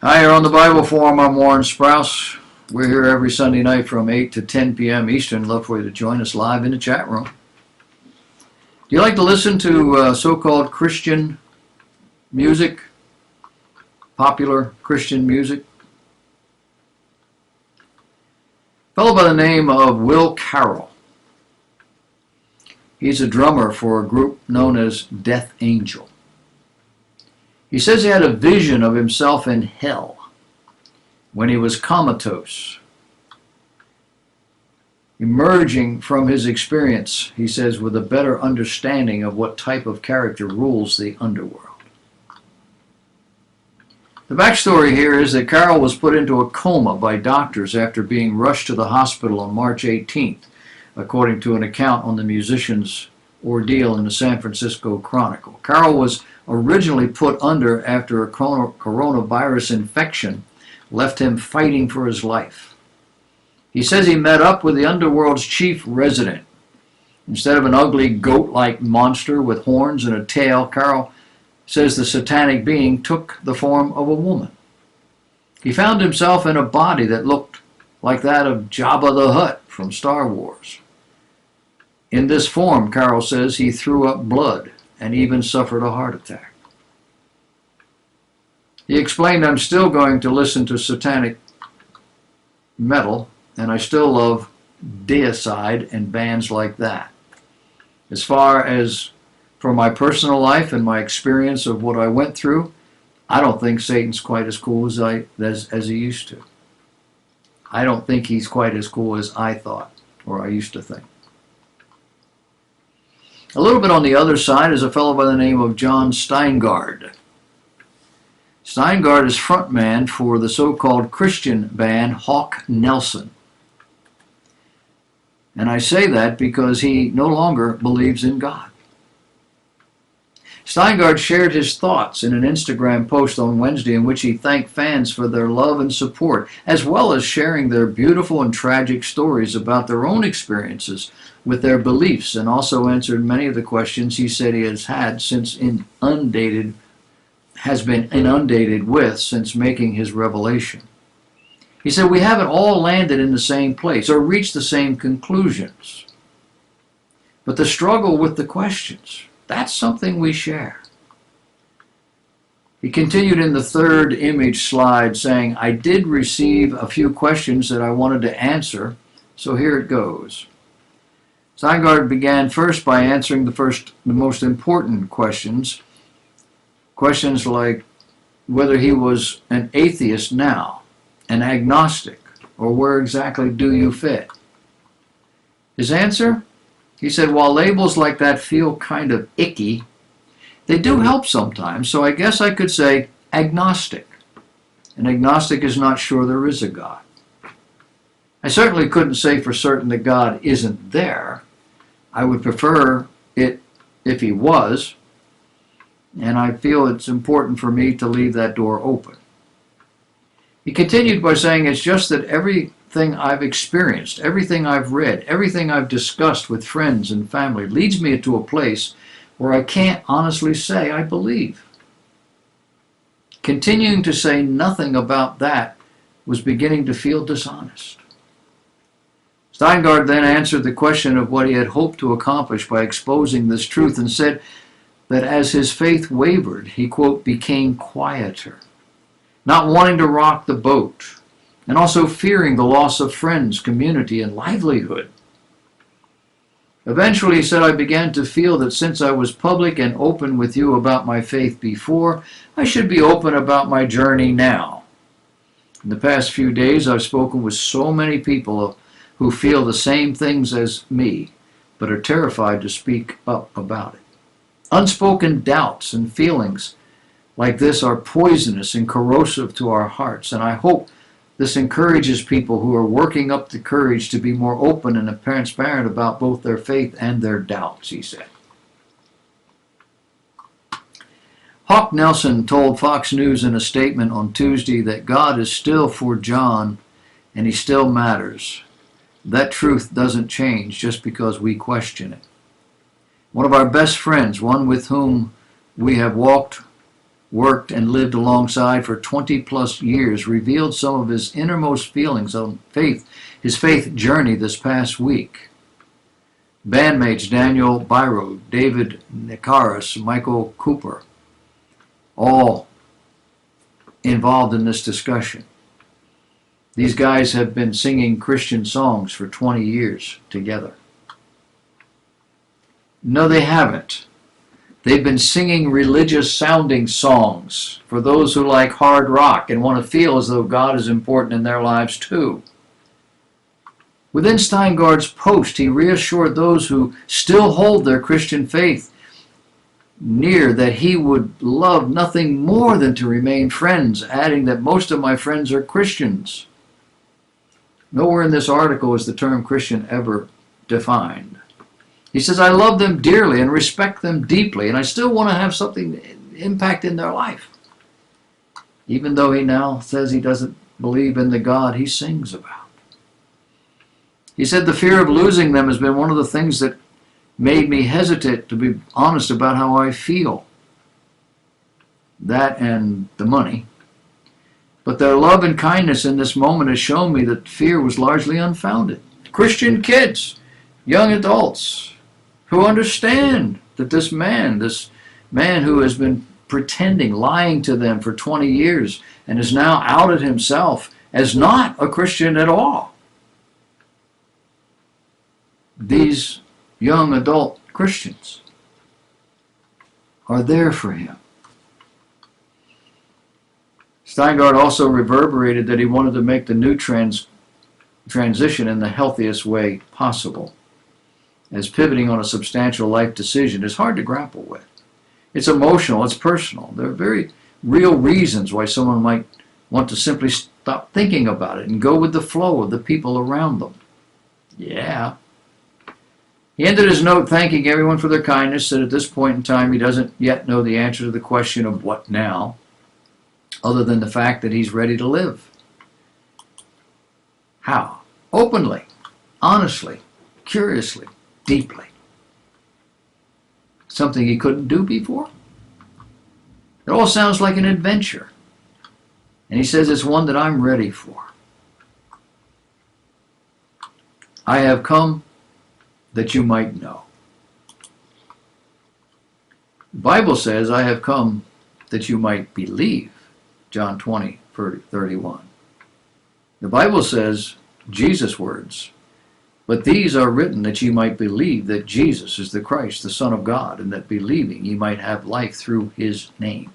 Hi, you're on the Bible Forum. I'm Warren Sprouse. We're here every Sunday night from 8 to 10 p.m. Eastern. Love for you to join us live in the chat room. Do you like to listen to so-called Christian music? Popular Christian music? A fellow by the name of Will Carroll. He's a drummer for a group known as Death Angel. He says he had a vision of himself in hell when he was comatose. Emerging from his experience, he says, with a better understanding of what type of character rules the underworld. The backstory here is that Carroll was put into a coma by doctors after being rushed to the hospital on March 18th, according to an account on the musician's ordeal in the San Francisco Chronicle. Carroll was originally put under after a coronavirus infection left him fighting for his life. He says he met up with the underworld's chief resident. Instead of an ugly goat-like monster with horns and a tail, Carroll says the satanic being took the form of a woman. He found himself in a body that looked like that of Jabba the Hutt from Star Wars. In this form, Carroll says, he threw up blood and even suffered a heart attack. He explained, I'm still going to listen to satanic metal, and I still love Deicide and bands like that. As far as for my personal life and my experience of what I went through, I don't think Satan's quite as cool as he used to. I don't think he's quite as cool as I thought, or I used to think. A little bit on the other side is a fellow by the name of John Steingard. Steingard is frontman for the so-called Christian band Hawk Nelson. And I say that because he no longer believes in God. Steingard shared his thoughts in an Instagram post on Wednesday in which he thanked fans for their love and support, as well as sharing their beautiful and tragic stories about their own experiences with their beliefs, and also answered many of the questions he said he has been inundated with since making his revelation. He said, we haven't all landed in the same place or reached the same conclusions. But the struggle with the questions, that's something we share. He continued in the third image slide saying, I did receive a few questions that I wanted to answer, so here it goes. Steingard began first by answering the most important questions. Questions like whether he was an atheist now, an agnostic, or where exactly do you fit? His answer? He said, while labels like that feel kind of icky, they do help sometimes, so I guess I could say agnostic. An agnostic is not sure there is a God. I certainly couldn't say for certain that God isn't there. I would prefer it if he was, and I feel it's important for me to leave that door open. He continued by saying, it's just that everything I've experienced, everything I've read, everything I've discussed with friends and family leads me to a place where I can't honestly say I believe. Continuing to say nothing about that was beginning to feel dishonest. Steingard then answered the question of what he had hoped to accomplish by exposing this truth and said that as his faith wavered, he, quote, became quieter, not wanting to rock the boat, and also fearing the loss of friends, community, and livelihood. Eventually, he said, I began to feel that since I was public and open with you about my faith before, I should be open about my journey now. In the past few days, I've spoken with so many people who feel the same things as me, but are terrified to speak up about it. Unspoken doubts and feelings like this are poisonous and corrosive to our hearts, and I hope this encourages people who are working up the courage to be more open and transparent about both their faith and their doubts, he said. Hawk Nelson told Fox News in a statement on Tuesday that God is still for John and he still matters. That truth doesn't change just because we question it. One of our best friends, one with whom we have walked worked and lived alongside for 20 plus years, revealed some of his innermost feelings on faith, his faith journey this past week. Bandmates Daniel Biro, David Nicaris, Michael Cooper, all involved in this discussion. These guys have been singing Christian songs for 20 years together. No, they haven't. They've been singing religious-sounding songs for those who like hard rock and want to feel as though God is important in their lives too. Within Steingard's post, he reassured those who still hold their Christian faith near that he would love nothing more than to remain friends, adding that most of my friends are Christians. Nowhere in this article is the term Christian ever defined. He says, I love them dearly and respect them deeply, and I still want to have something impact in their life. Even though he now says he doesn't believe in the God he sings about. He said the fear of losing them has been one of the things that made me hesitate to be honest about how I feel. That and the money. But their love and kindness in this moment has shown me that fear was largely unfounded. Christian kids, young adults, who understand that this man who has been pretending, lying to them for 20 years and has now outed himself as not a Christian at all. These young adult Christians are there for him. Steingard also reverberated that he wanted to make the new transition in the healthiest way possible, as pivoting on a substantial life decision is hard to grapple with. It's emotional, it's personal. There are very real reasons why someone might want to simply stop thinking about it and go with the flow of the people around them. Yeah. He ended his note thanking everyone for their kindness, said at this point in time he doesn't yet know the answer to the question of what now, other than the fact that he's ready to live. How? Openly, honestly, curiously, deeply. Something he couldn't do before? It all sounds like an adventure. And he says it's one that I'm ready for. I have come that you might know. The Bible says, I have come that you might believe. John 20:31. The Bible says, Jesus' words, but these are written that ye might believe that Jesus is the Christ, the Son of God, and that believing ye might have life through his name.